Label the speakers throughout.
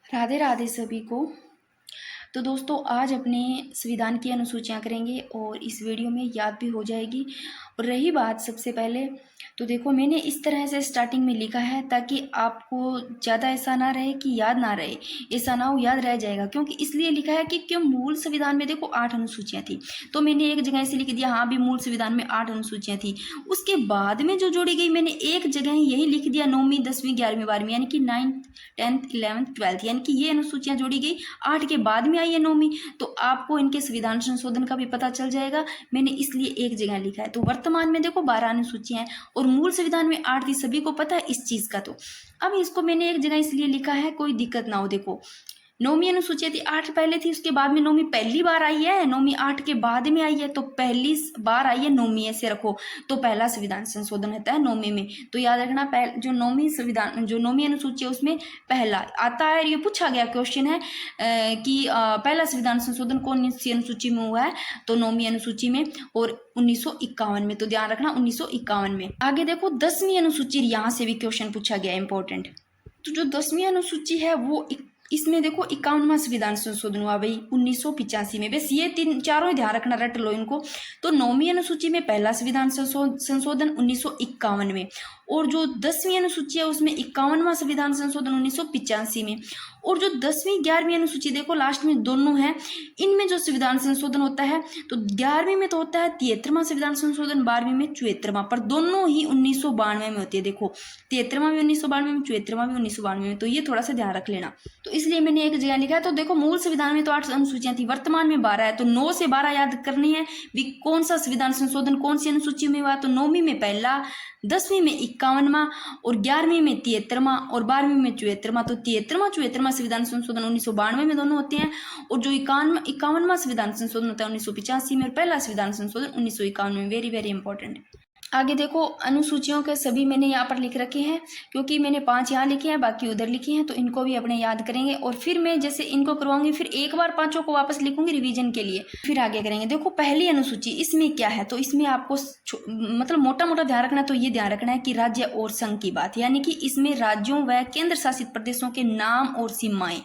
Speaker 1: राधे राधे सभी को। तो दोस्तों आज अपने संविधान की अनुसूचियाँ करेंगे और इस वीडियो में याद भी हो जाएगी। और रही बात सबसे पहले तो देखो मैंने इस तरह से स्टार्टिंग में लिखा है ताकि आपको ज़्यादा ऐसा ना रहे कि याद ना रहे, ऐसा ना हो याद रह जाएगा। क्योंकि इसलिए लिखा है कि क्यों मूल संविधान में देखो 8 अनुसूचियाँ थी, तो मैंने एक जगह ऐसे लिख दिया हाँ भी मूल संविधान में 8 अनुसूचियाँ थी। उसके बाद में जो जोड़ी गई मैंने एक जगह यही लिख दिया 9वीं 10वीं 11वीं 12वीं यानी कि 9th 10th 11th 12th यानी कि ये अनुसूचियाँ जोड़ी गई 8 के बाद में आई है 9वीं। तो आपको इनके संविधान संशोधन का भी पता चल जाएगा, मैंने इसलिए एक जगह लिखा है। तो वर्तमान में देखो 12 अनुसूचियाँ हैं और मूल संविधान में 8 थी, सभी को पता है इस चीज़ का। तो अब इसको मैंने एक जगह इसलिए लिखा है कोई दिक्कत ना हो। देखो 9वीं अनुसूची थी, 8 पहले थी, उसके बाद में 9वीं पहली बार आई है, 9वीं 8 के बाद में आई है, तो पहली बार आई है 9वीं ऐसे रखो। तो पहला संविधान संशोधन होता है 9वीं में। तो याद रखना जो 9वीं संविधान जो 9वीं अनुसूची है उसमें पहला आता है। ये पूछा गया क्वेश्चन है कि पहला संविधान संशोधन कौन सी अनुसूची में हुआ है, तो 9वीं अनुसूची में और 1951 में। तो ध्यान रखना 1951 में। आगे देखो 10वीं अनुसूची, यहाँ से भी क्वेश्चन पूछा गया इंपॉर्टेंट। तो जो 10वीं अनुसूची है वो इसमें देखो 51वां संविधान संशोधन हुआ भाई 1985 में। बस ये चारों ही ध्यान रखना, रट लो इनको। तो 9वीं अनुसूची में पहला संविधान संशोधन 1951 में, और जो 10वीं अनुसूची है उसमें 51वां संविधान संशोधन 1985 में। और जो 10वीं 11वीं अनुसूची देखो लास्ट में दोनों हैं, इनमें जो संविधान संशोधन होता है तो 11वीं में तो होता है 73वां संविधान संशोधन, 12वीं में 74वां, पर दोनों ही 1992 में होती है। देखो 73वां भी 1992 में, 74वां भी 1992 में। तो ये थोड़ा सा ध्यान रख लेना। तो इसलिए मैंने एक जगह लिखा है। तो देखो मूल संविधान में तो 8 अनुसूचियां थी, वर्तमान में 12 है, तो 9 से 12 याद करनी है भी कौन सा संविधान संशोधन कौन सी अनुसूची में हुआ। तो 9वीं में पहला, 10वीं में 51वां और 11वीं में 73वां और 12वीं में 74वां। तो 73वां 74वां संविधान संशोधन 1992 में दोनों होते हैं, और जो 51वां संविधान संशोधन होता है 1985 में, और पहला संविधान संशोधन 1951 में। Very very important. आगे देखो अनुसूचियों के सभी मैंने यहाँ पर लिख रखे हैं, क्योंकि मैंने 5 यहाँ लिखे हैं बाकी उधर लिखे हैं, तो इनको भी अपने याद करेंगे। और फिर मैं जैसे इनको करवाऊंगी फिर एक बार 5 को वापस लिखूंगी रिवीजन के लिए, फिर आगे करेंगे। देखो पहली अनुसूची इसमें क्या है, तो इसमें आपको मतलब मोटा मोटा ध्यान रखना। तो ये ध्यान रखना है कि राज्य और संघ की बात, यानी कि इसमें राज्यों व केंद्र शासित प्रदेशों के नाम और सीमाएं,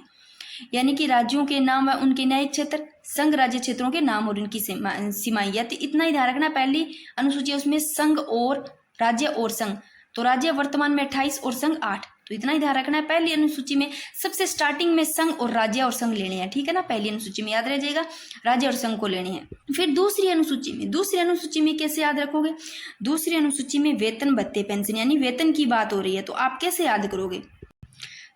Speaker 1: यानी कि राज्यों के नाम व उनके न्यायिक क्षेत्र, संघ राज्य क्षेत्रों के नाम और उनकी सीमाएं। या तो इतना ही ध्यान रखना। पहली अनुसूची उसमें संघ और राज्य और संघ, तो राज्य वर्तमान में 28 और संघ 8, तो इतना ही ध्यान रखना है। पहली अनुसूची में सबसे स्टार्टिंग में संघ और राज्य और संघ लेने हैं, ठीक है ना। पहली अनुसूची में याद रह जाएगा राज्य और संघ को लेने हैं। फिर दूसरी अनुसूची में कैसे याद रखोगे। दूसरी अनुसूची में वेतन भत्ते पेंशन यानी वेतन की बात हो रही है, तो आप कैसे याद करोगे।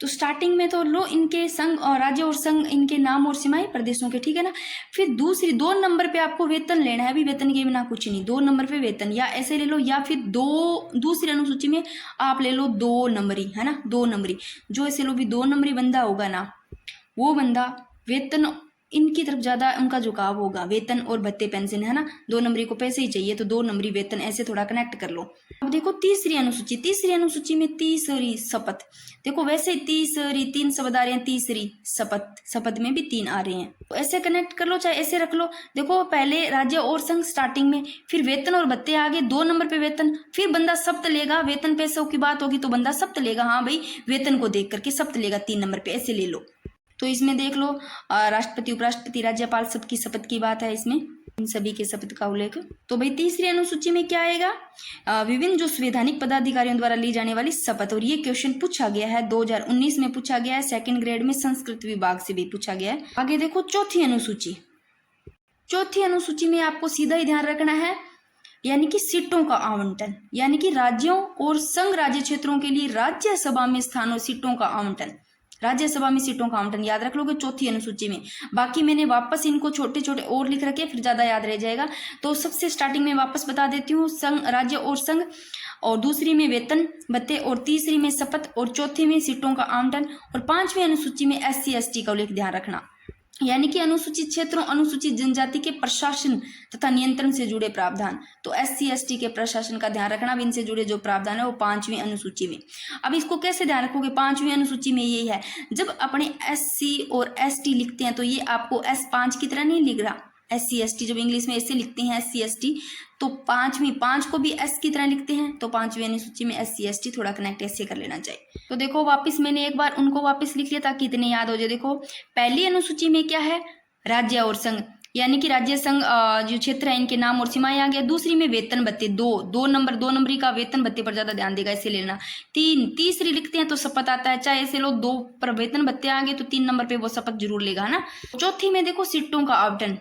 Speaker 1: तो स्टार्टिंग में तो लो इनके संघ और राज्य और संघ इनके नाम और सीमाएं प्रदेशों के, ठीक है ना। फिर दूसरी 2 नंबर पे आपको वेतन लेना है, अभी वेतन के बिना कुछ नहीं। 2 नंबर पे वेतन या ऐसे ले लो, या फिर दूसरी अनुसूची में आप ले लो 2 नंबरी, है ना। 2 नंबरी जो ऐसे लो भी 2 नंबरी बंदा होगा ना, वो बंदा वेतन इनकी तरफ ज्यादा उनका झुकाव होगा, वेतन और भत्ते पेंशन, है ना। 2 नंबरी को पैसे ही चाहिए, तो 2 नंबरी वेतन, ऐसे थोड़ा कनेक्ट कर लो। अब देखो तीसरी अनुसूची में तीसरी शपथ। देखो वैसे ही तीसरी 3 शब्द आ रहे हैं, तीसरी शपथ में भी 3 आ रहे हैं, तो ऐसे कनेक्ट कर लो चाहे ऐसे रख लो। देखो पहले राज्य और संघ स्टार्टिंग में, फिर वेतन और भत्ते आगे 2 नंबर पे वेतन, फिर बंदा शब्द लेगा। वेतन पैसों की बात होगी तो बंदा शब्द लेगा, हाँ भाई वेतन को देख करके शब्द लेगा 3 नंबर पे, ऐसे ले लो। तो इसमें देख लो राष्ट्रपति उपराष्ट्रपति राज्यपाल सबकी शपथ की बात है इसमें, इन सभी के शपथ का उल्लेख। तो भाई तीसरी अनुसूची में क्या आएगा, विभिन्न जो संवैधानिक पदाधिकारियों द्वारा ली जाने वाली शपथ। और ये क्वेश्चन पूछा गया है 2019 में पूछा गया है, 2nd ग्रेड में संस्कृत विभाग से भी पूछा गया है। आगे देखो चौथी अनुसूची में आपको सीधा ही ध्यान रखना है, यानी कि सीटों का आवंटन, यानी कि राज्यों और संघ राज्य क्षेत्रों के लिए राज्यसभा में स्थानों सीटों का आवंटन, राज्यसभा में सीटों का आवंटन याद रख लोगे चौथी अनुसूची में। बाकी मैंने वापस इनको छोटे छोटे और लिख रखे, फिर ज्यादा याद रह जाएगा। तो सबसे स्टार्टिंग में वापस बता देती हूँ, संघ राज्य और संघ, और दूसरी में वेतन भत्ते, और तीसरी में शपथ, और चौथी में सीटों का आवंटन, और 5वीं अनुसूची में SC ST का उल्लेख ध्यान रखना, यानी कि अनुसूचित क्षेत्रों अनुसूचित जनजाति के प्रशासन तथा नियंत्रण से जुड़े प्रावधान। तो SC ST के प्रशासन का ध्यान रखना, इनसे जुड़े जो प्रावधान है वो 5वीं अनुसूची में। अब इसको कैसे ध्यान रखोगे, 5वीं अनुसूची में यही है, जब अपने SC और ST लिखते हैं तो ये आपको S5 की तरह नहीं लिख रहा, SC ST जब इंग्लिश में ऐसे लिखते हैं SC ST, तो पाँच को भी S की तरह लिखते हैं, तो 5वीं अनुसूची में SC ST थोड़ा कनेक्ट ऐसे कर लेना चाहिए। तो देखो वापस मैंने एक बार उनको वापस लिख लिया ताकि इतने याद हो जाए। देखो पहली अनुसूची में क्या है, राज्य और संघ, यानी कि राज्य संघ जो क्षेत्र है इनके नाम और सीमाएं आ गया। दूसरी में वेतन भत्ते, दो नंबरी का वेतन भत्ते पर ज्यादा ध्यान देगा, ऐसे लेना। तीसरी लिखते हैं तो शपथ आता है, चाहे ऐसे लो 2 पर वेतन भत्ते आ गए तो 3 नंबर पे वो शपथ जरूर लेगा, है ना। चौथी में देखो सीटों का आवंटन,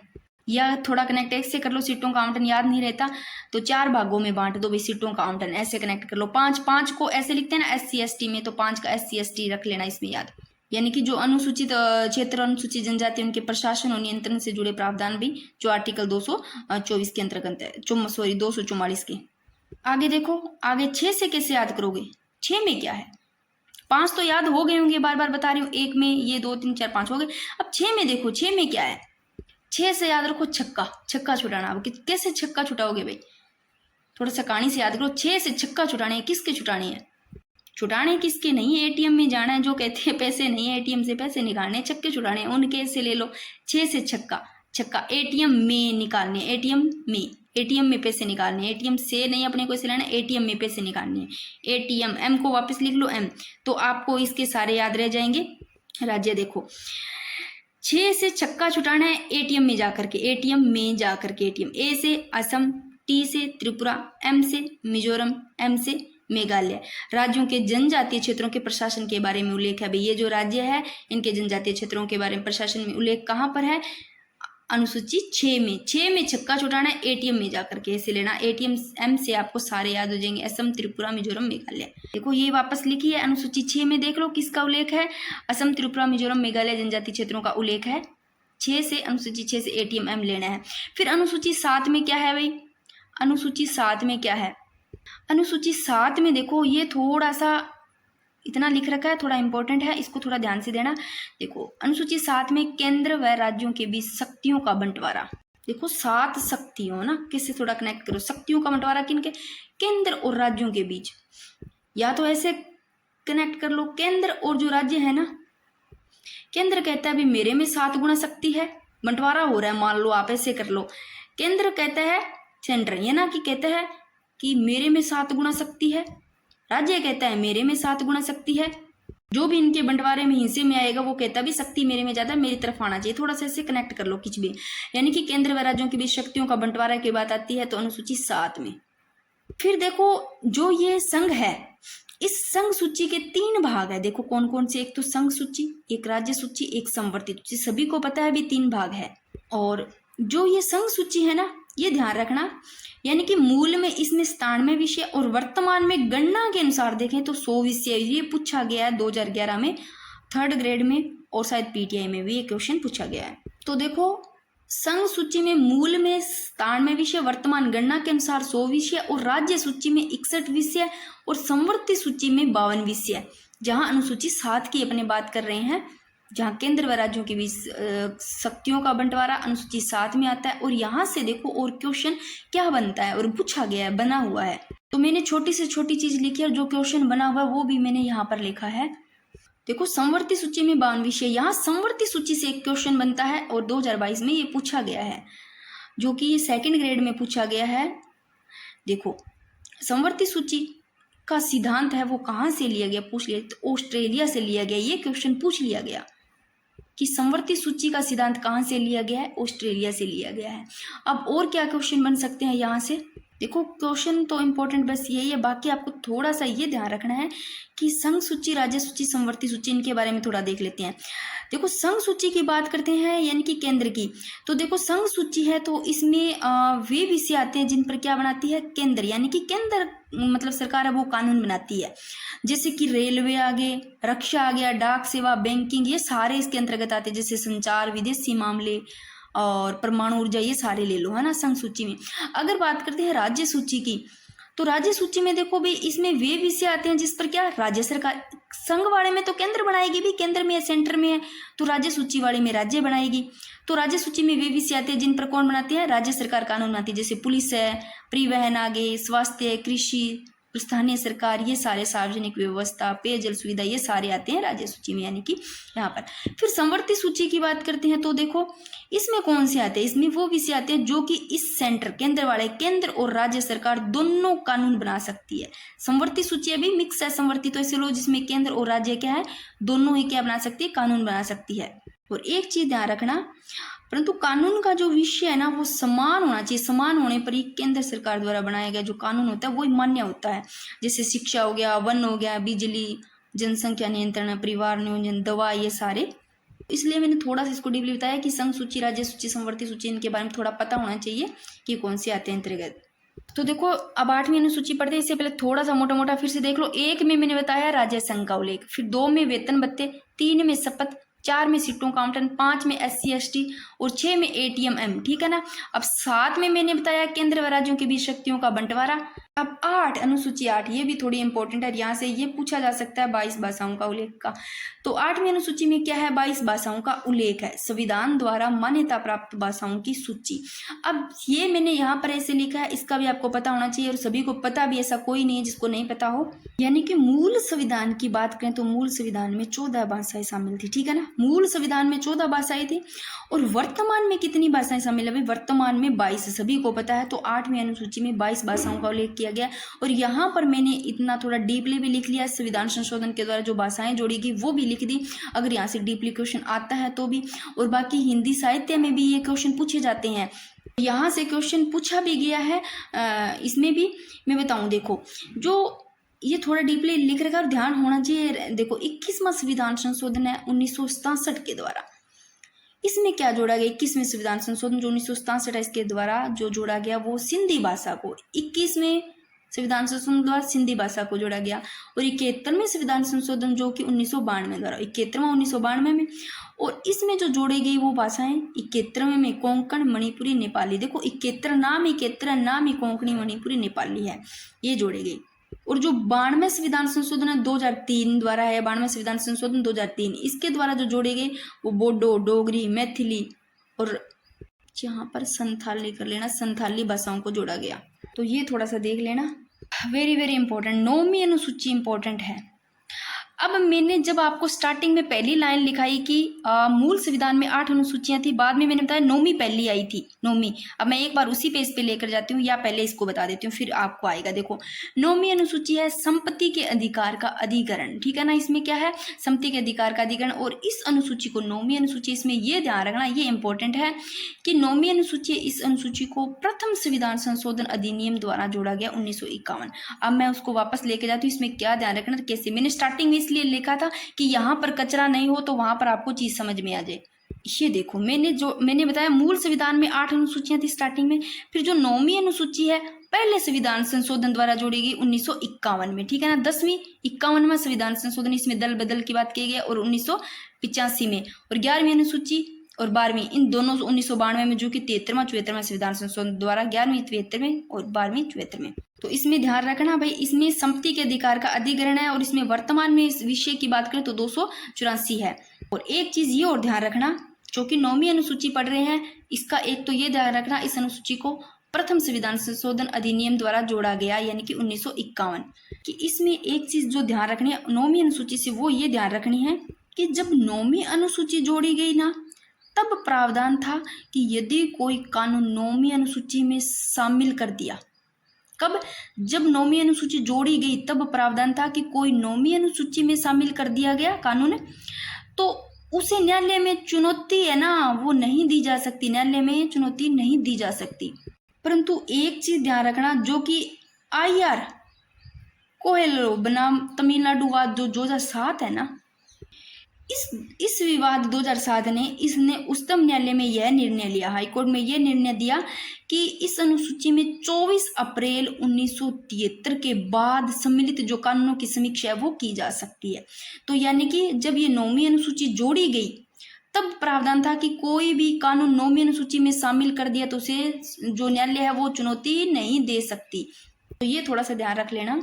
Speaker 1: या थोड़ा कनेक्ट ऐसे कर लो, सीटों का आवंटन याद नहीं रहता तो 4 भागों में बांट दो भाई, सीटों का आवंटन ऐसे कनेक्ट कर लो। 5 को ऐसे लिखते हैं ना SC ST में, तो 5 का SC ST रख लेना इसमें याद। यानी कि जो अनुसूचित क्षेत्र, अनुसूचित जनजाति, उनके प्रशासन और नियंत्रण से जुड़े प्रावधान भी जो आर्टिकल 224 के अंतर्गत है, 244 के। आगे देखो, आगे 6 से कैसे याद करोगे, 6 में क्या है। 5 तो याद हो गए होंगे, बार बार बता रही हूँ, 1 में ये 2 3 4 5 हो गए। अब 6 में देखो, 6 में क्या है, 6 से याद रखो छक्का छुटाना। अब कैसे छक्का छुटाओगे भाई, थोड़ा सा कहानी से याद करो। 6 से छक्का छुटाने, किसके छुटाने हैं, छुटाने किसके नहीं, ATM में जाना है, जो कहते हैं पैसे नहीं है ATM से पैसे निकालने, छक्के छुटाने उनके से ले लो। 6 से छक्का ATM में निकालने, ATM में पैसे निकालने, ATM से नहीं अपने को इसे लेना, ATM में पैसे निकालने। ATM, M को वापस लिख लो M, तो आपको इसके सारे याद रह जाएंगे। राज्य देखो, 6 से छक्का छुटाना है ATM में जाकर के, ATM। A से असम, T से त्रिपुरा, M से मिजोरम, M से मेघालय। राज्यों के जनजातीय क्षेत्रों के प्रशासन के बारे में उल्लेख है भाई, ये जो राज्य है इनके जनजातीय क्षेत्रों के बारे में प्रशासन में उल्लेख कहाँ पर है, अनुसूची 6 में। 6 में छक्का छुटाना है ATM में जाकर के, ऐसे लेना। ATM M से आपको सारे याद हो जाएंगे, असम, त्रिपुरा, मिजोरम, मेघालय। देखो ये वापस लिखी है अनुसूची 6 में, देख लो किसका उल्लेख है, असम, त्रिपुरा, मिजोरम, मेघालय जनजातीय क्षेत्रों का उल्लेख है। 6 से, अनुसूची 6 से ATM M लेना है। फिर अनुसूची 7 में क्या है भाई, अनुसूची 7 में क्या है, अनुसूची 7 में देखो, ये थोड़ा सा इतना लिख रखा है, थोड़ा इंपॉर्टेंट है, इसको थोड़ा ध्यान से देना। देखो अनुसूची 7 में केंद्र व राज्यों के बीच शक्तियों का बंटवारा। देखो 7 शक्तियों ना, किससे थोड़ा कनेक्ट करो, शक्तियों का बंटवारा किनके, केंद्र और राज्यों के बीच। या तो ऐसे कनेक्ट कर लो, केंद्र और जो राज्य है ना, केंद्र कहता है अभी मेरे में 7 गुना शक्ति है, बंटवारा हो रहा है, मान लो आप ऐसे कर लो। केंद्र कहता है सेंटर, ये ना कि कहता है कि मेरे में 7 गुना शक्ति है, राज्य कहता है मेरे में 7 गुना शक्ति है। जो भी इनके बंटवारे में हिस्से में आएगा वो कहता भी शक्ति मेरे में ज्यादा, मेरी तरफ आना चाहिए। थोड़ा सा ऐसे कनेक्ट कर लो कुछ भी, यानी कि केंद्र व राज्यों के बीच शक्तियों का बंटवारा की बात आती है तो अनुसूची 7 में। फिर देखो जो ये संघ है, इस संघ सूची के 3 भाग है। देखो कौन कौन से, एक तो संघ सूची, एक राज्य सूची, एक संवर्ती सूची, सभी को पता है भी 3 भाग है। और जो ये संघ सूची है ना, ये ध्यान रखना, यानी कि मूल में इसमें 97 विषय और वर्तमान में गणना के अनुसार देखें तो 100 विषय। ये पूछा गया है 2011 में 3rd ग्रेड में, और शायद PTI में भी ये क्वेश्चन पूछा गया है। तो देखो संघ सूची में मूल में 97 विषय, वर्तमान गणना के अनुसार 100 विषय, और राज्य सूची में 61 विषय, और संवर्ती सूची में 52 विषय। जहां अनुसूची 7 की अपने बात कर रहे हैं, जहाँ केंद्र व राज्यों के बीच शक्तियों का बंटवारा अनुसूची 7 में आता है। और यहाँ से देखो और क्वेश्चन क्या बनता है और पूछा गया है, बना हुआ है। तो मैंने छोटी से छोटी चीज लिखी है, और जो क्वेश्चन बना हुआ है वो भी मैंने यहाँ पर लिखा है। देखो संवर्ती सूची में 52 विषय, यहाँ संवर्ती सूची से एक क्वेश्चन बनता है और 2022 में ये पूछा गया है, जो कि ये 2nd ग्रेड में पूछा गया है। देखो संवर्ती सूची का सिद्धांत है वो कहाँ से लिया गया, पूछ लिया, तो ऑस्ट्रेलिया से लिया गया। ये क्वेश्चन पूछ लिया गया कि संवर्ती सूची का सिद्धांत कहाँ से लिया गया है, ऑस्ट्रेलिया से लिया गया है। अब और क्या क्वेश्चन बन सकते हैं यहाँ से, देखो क्वेश्चन तो इम्पोर्टेंट बस यही है, बाकी आपको थोड़ा सा ये ध्यान रखना है कि संघ सूची, राज्य सूची, संवर्ती सूची, इनके बारे में थोड़ा देख लेते हैं। देखो संघ सूची की बात करते हैं, यानी कि केंद्र की। तो देखो संघ सूची है तो इसमें वे विषय आते हैं जिन पर क्या बनाती है, केंद्र, यानी कि केंद्र मतलब सरकार है वो कानून बनाती है। जैसे कि रेलवे आ गए, रक्षा आ गया, डाक सेवा, बैंकिंग, ये सारे इसके अंतर्गत आते हैं। जैसे संचार, विदेशी मामले और परमाणु ऊर्जा, ये सारे ले लो, है ना संघ सूची में। अगर बात करते हैं राज्य सूची की, तो राज्य सूची में देखो भी इसमें वे विषय आते हैं जिस पर क्या राज्य सरकार, संघ वाले में तो केंद्र बनाएगी भी, केंद्र में है, सेंटर में है, तो राज्य सूची वाले में राज्य बनाएगी। तो राज्य सूची में वे विषय आते हैं जिन पर कौन बनाती है, राज्य सरकार कानून बनाती है। जैसे पुलिस है, परिवहन आगे, स्वास्थ्य, कृषि, और स्थानीय सरकार, ये सारे सार्वजनिक व्यवस्था, पेयजल सुविधा, ये सारे आते हैं राज्य सूची में, यानी कि यहाँ पर। फिर समवर्ती सूची की बात करते हैं तो देखो इसमें कौन से आते हैं, इसमें वो विषय आते हैं जो कि इस सेंटर केंद्र वाले, केंद्र और राज्य सरकार दोनों कानून बना सकती है। समवर्ती सूची अभी मिक्स है, समवर्ती तो ऐसे लो जिसमें केंद्र और राज्य क्या है, दोनों ही क्या बना सकती है, कानून बना सकती है। और एक चीज ध्यान रखना, परंतु कानून का जो विषय है ना वो समान होना चाहिए, समान होने पर ही केंद्र सरकार द्वारा बनाया गया जो कानून होता है वो मान्य होता है। जैसे शिक्षा हो गया, वन हो गया, बिजली, जनसंख्या नियंत्रण, परिवार नियोजन, दवा, ये सारे। इसलिए मैंने थोड़ा सा इसको डीपली बताया कि संघ सूची, राज्य सूची, समवर्ती सूची, इनके बारे में थोड़ा पता होना चाहिए कि कौन से आते हैं अंतर्गत। तो देखो अब 8वीं अनुसूची पढ़ते हैं, इससे पहले थोड़ा सा मोटा मोटा फिर से देख लो। 1 में मैंने बताया राज्य संघ का उल्लेख, फिर 2 में वेतन भत्ते, 3 में शपथ, 4 में सीटों का आवंटन, 5 में SC ST और 6 में ATM, ठीक है ना। अब 7 में मैंने बताया केंद्र व राज्यों के बीच शक्तियों का बंटवारा। अब 8 अनुसूची 8, ये भी थोड़ी इंपॉर्टेंट है, यहाँ से ये पूछा जा सकता है 22 भाषाओं का उल्लेख का। तो 8वीं अनुसूची में क्या है, 22 भाषाओं का उल्लेख है, संविधान द्वारा मान्यता प्राप्त भाषाओं की सूची। अब ये मैंने यहाँ पर ऐसे लिखा है, इसका भी आपको पता होना चाहिए और सभी को पता भी, ऐसा कोई नहीं है जिसको नहीं पता हो। यानी कि मूल संविधान की बात करें तो मूल संविधान में 14 भाषाएं शामिल थी, ठीक है ना। मूल संविधान में 14 भाषाएं थी और वर्तमान में कितनी भाषाएं शामिल है, वर्तमान में 22, सभी को पता है। तो 8वीं अनुसूची में 22 भाषाओं का उल्लेख किया गया और यहाँ पर मैंने इतना थोड़ा डीपली भी लिख लिया, संविधान संशोधन के द्वारा जो भाषाएं जोड़ी गई वो भी लिख दी, अगर यहाँ से डीपली क्वेश्चन आता है तो भी। और बाकी हिंदी साहित्य में भी ये क्वेश्चन पूछे जाते हैं, यहाँ से क्वेश्चन पूछा भी गया है, इसमें भी मैं बताऊं। देखो जो ये थोड़ा डीपली लिख रखा और ध्यान होना चाहिए। देखो 21वां संविधान संशोधन है 1967 के द्वारा, इसमें क्या जोड़ा गया, 21वें संविधान संशोधन जो 1967 है इसके द्वारा जो जोड़ा गया वो सिंधी भाषा को, 21वें संविधान संशोधन द्वारा सिंधी भाषा को जोड़ा गया। और 71वें संविधान संशोधन जो कि 1992 द्वारा, 71वां 1992 में, और इसमें जो जोड़ी गई वो भाषाएं 71वें में कोंकण, मणिपुरी, नेपाली। देखो 71 नाम ही कोंकणी, मणिपुरी, नेपाली है, ये जोड़ी गई। और जो 92वें संविधान संशोधन है 2003 द्वारा है, 92वें संविधान संशोधन 2003, इसके द्वारा जो जोड़े गए वो बोडो, डोगरी, मैथिली और यहाँ पर संथाली कर लेना, संथाली भाषाओं को जोड़ा गया। तो ये थोड़ा सा देख लेना, वेरी वेरी इंपॉर्टेंट। 9वीं अनुसूची इंपॉर्टेंट है। अब मैंने जब आपको स्टार्टिंग में पहली लाइन लिखाई कि मूल संविधान में 8 अनुसूचियां थी, बाद में मैंने बताया 9वीं पहली आई थी, 9वीं। अब मैं एक बार उसी पेज पे लेकर जाती हूँ या पहले इसको बता देती हूँ फिर आपको आएगा। देखो 9वीं अनुसूची है संपत्ति के अधिकार का अधिकरण, ठीक है ना। इसमें क्या है, संपत्ति के अधिकार का अधिकरण। और इस अनुसूची को 9वीं अनुसूची, इसमें ये ध्यान रखना, ये इंपॉर्टेंट है कि 9वीं अनुसूची, इस अनुसूची को प्रथम संविधान संशोधन अधिनियम द्वारा जोड़ा गया 1951। अब मैं उसको वापस लेके जाती हूँ, इसमें क्या ध्यान रखना, कैसे। मैंने स्टार्टिंग में इसलिए लिखा था कि यहाँ पर कचरा नहीं हो तो वहां पर आपको चीज समझ में आ जाए। ये देखो मैंने बताया मूल संविधान में 8 अनुसूचियां थी स्टार्टिंग में, फिर जो 9वीं अनुसूची है पहले संविधान संशोधन द्वारा जोड़ी गई 1951 में, ठीक है ना। 10वीं 51वां संविधान संशोधन, इसमें दल बदल की बात की गई, और 1985 में। और 11वीं अनुसूची और 12वीं, इन दोनों 1992 में, जो कि 73वां 74वां संविधान संशोधन द्वारा 11वीं 73 में और 12वीं 74 में। तो इसमें ध्यान रखना भाई, इसमें संपत्ति के अधिकार का अधिकरण है और इसमें वर्तमान में इस विषय की बात करें तो 284 है। और एक चीज ये और ध्यान रखना, जो कि 9वीं अनुसूची पढ़ रहे हैं, इसका एक तो ये ध्यान रखना, इस अनुसूची को प्रथम संविधान संशोधन अधिनियम द्वारा जोड़ा गया, यानी कि 1951। कि इसमें एक चीज जो ध्यान रखनी है 9वीं अनुसूची से, वो ये ध्यान रखनी है कि जब 9वीं अनुसूची जोड़ी गई ना, तब प्रावधान था कि यदि कोई कानून 9वीं अनुसूची में शामिल कर दिया, कब, जब 9वीं अनुसूची जोड़ी गई तब प्रावधान था कि कोई 9वीं अनुसूची में शामिल कर दिया गया कानून, तो उसे न्यायालय में चुनौती है ना, वो नहीं दी जा सकती, न्यायालय में चुनौती नहीं दी जा सकती। परंतु एक चीज ध्यान रखना, जो कि IR कोहेलो बनाम तमिलनाडु वाद जो 2007 है ना, इस विवाद 2007 ने, इसने उच्चतम न्यायालय में यह निर्णय लिया, हाईकोर्ट में यह निर्णय दिया कि इस अनुसूची में 24 अप्रैल 1973 के बाद सम्मिलित जो कानूनों की समीक्षा है वो की जा सकती है। तो यानी कि जब ये 9वीं अनुसूची जोड़ी गई तब प्रावधान था कि कोई भी कानून 9वीं अनुसूची में शामिल कर दिया तो उसे जो न्यायालय है वो चुनौती नहीं दे सकती। तो ये थोड़ा सा ध्यान रख लेना।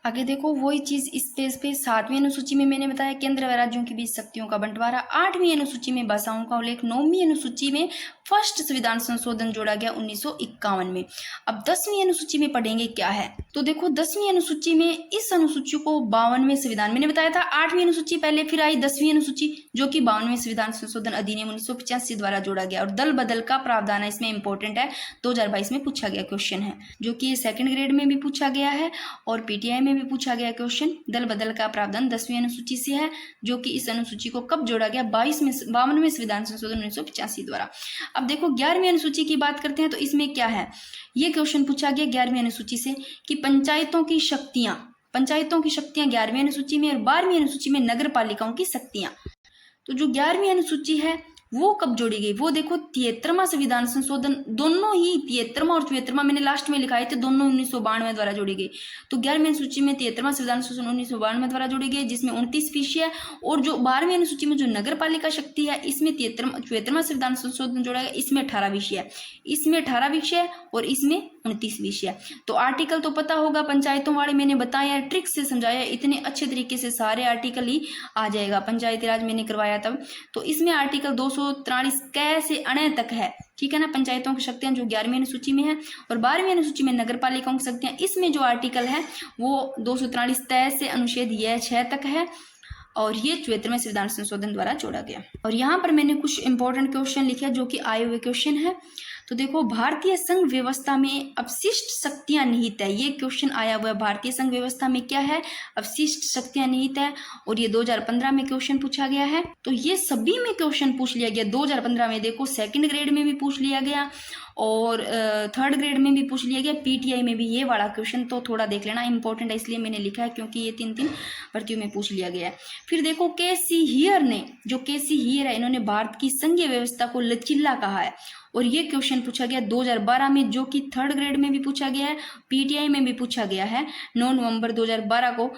Speaker 1: आगे देखो वही चीज़ इस पेज पे 7वीं अनुसूची में मैंने बताया केंद्र व राज्यों के बीच शक्तियों का बंटवारा, 8वीं अनुसूची में भाषाओं का उल्लेख, 9वीं अनुसूची में फर्स्ट संविधान संशोधन जोड़ा गया 1951 में। अब 10वीं अनुसूची में पढ़ेंगे क्या है। तो देखो 10वीं अनुसूची में इस अनुसूची को 52वें संविधान, मैंने बताया था 8वीं अनुसूची पहले, फिर आई 10वीं अनुसूची जो कि 52वें संविधान संशोधन अधिनियम 1985 द्वारा जोड़ा गया। और दल बदल का प्रावधान है, इसमें इंपॉर्टेंट है, 2022 में पूछा गया क्वेश्चन है, जो कि सेकंड ग्रेड में भी पूछा गया है और पीटीआई में भी पूछा गया क्वेश्चन। दल बदल का प्रावधान 10वीं अनुसूची से है, जो कि इस अनुसूची को कब जोड़ा गया, 52वें संविधान संशोधन 1985 द्वारा। अब देखो 11वीं अनुसूची की बात करते हैं, तो इसमें क्या है, ये क्वेश्चन पूछा गया 11वीं अनुसूची से कि पंचायतों की शक्तियां 11वीं अनुसूची में और 12वीं अनुसूची में नगर पालिकाओं की शक्तियां। तो जो 11वीं अनुसूची है वो कब जोड़ी गई, वो देखो 73वां संविधान संशोधन, दोनों ही 73वां और 74वां मैंने लास्ट में लिखाए थे, दोनों 1992 द्वारा जोड़ी गई। तो 11वीं अनुसूची में 73वां संविधान संशोधन 1992 द्वारा जोड़ी गई, जिसमें 29 विषय है, और जो 12वीं अनुसूची में जो नगर पालिका शक्ति है, इसमें 74वां संविधान संशोधन जोड़ा गया, इसमें 18 विषय है, और इसमें 29 विषय। तो आर्टिकल तो पता होगा पंचायतों वाले, मैंने बताया, ट्रिक से समझाया, इतने अच्छे तरीके से सारे आर्टिकल ही आ जाएगा, पंचायती राज मैंने करवाया तब। तो इसमें आर्टिकल 243 क से अण तक है, ठीक है ना, पंचायतों की शक्तियां जो 11वीं अनुसूची में है, और 12वीं अनुसूची में नगर पालिकाओं की शक्तियां, इसमें जो आर्टिकल है वो 243 तय से अनुच्छेद यह 6 तक है, और ये 74वें संविधान संशोधन द्वारा जोड़ा गया। और यहाँ पर मैंने कुछ इंपॉर्टेंट क्वेश्चन लिखे जो कि आए हुए क्वेश्चन है। तो देखो भारतीय संघ व्यवस्था में अपशिष्ट शक्तियां निहित है, ये क्वेश्चन आया हुआ है, भारतीय संघ व्यवस्था में क्या है, अपशिष्ट शक्तियां निहित है, और ये 2015 में क्वेश्चन पूछा गया है। तो ये सभी में क्वेश्चन पूछ लिया गया 2015 में, देखो सेकंड ग्रेड में भी पूछ लिया गया और थर्ड ग्रेड में भी पूछ लिया गया, पीटीआई में भी ये वाला क्वेश्चन तो थोड़ा देख लेना, इंपॉर्टेंट है इसलिए मैंने लिखा है, क्योंकि ये 3 भर्तियों में पूछ लिया गया है। फिर देखो केसी हियर ने, जो केसी हियर है, इन्होंने भारत की संघीय व्यवस्था को लचीला कहा है, और ये क्वेश्चन पूछा गया 2012 में, जो कि थर्ड ग्रेड में भी पूछा गया है, पीटीआई में भी पूछा गया है। 9 नवंबर 2012 को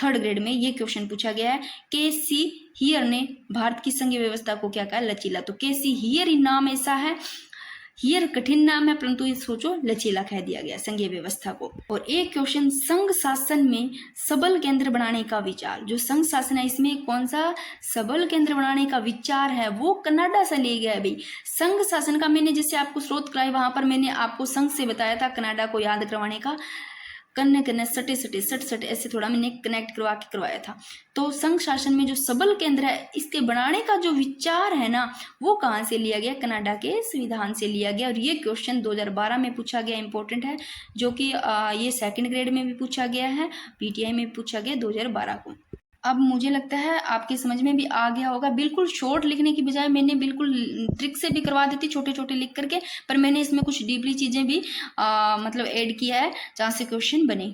Speaker 1: थर्ड ग्रेड में ये क्वेश्चन पूछा गया है, केसी हियर ने भारत की संघीय व्यवस्था को क्या कहा, लचीला। तो केसी हियर ही नाम ऐसा है, हियर कठिन नाम है, परंतु ये सोचो लचीला कह दिया गया संघीय व्यवस्था को। और एक क्वेश्चन, संघ शासन में सबल केंद्र बनाने का विचार, जो संघ शासन है इसमें कौन सा सबल केंद्र बनाने का विचार है, वो कनाडा से ले गया है भाई। संघ शासन का मैंने जैसे आपको स्रोत कराई, वहां पर मैंने आपको संघ से बताया था, कनाडा को याद करवाने का, कन्ने सटे ऐसे थोड़ा मैंने कनेक्ट करवाया था। तो संघ शासन में जो सबल केंद्र है, इसके बनाने का जो विचार है ना, वो कहाँ से लिया गया, कनाडा के संविधान से लिया गया। और ये क्वेश्चन 2012 में पूछा गया, इंपॉर्टेंट है, जो कि ये सेकंड ग्रेड में भी पूछा गया है, पीटीआई में भी पूछा गया 2012 को। अब मुझे लगता है आपके समझ में भी आ गया होगा। बिल्कुल शॉर्ट लिखने की बजाय मैंने बिल्कुल ट्रिक से भी करवा देती, छोटे छोटे लिख करके, पर मैंने इसमें कुछ डीपली चीज़ें भी मतलब ऐड किया है जहाँ से क्वेश्चन बने।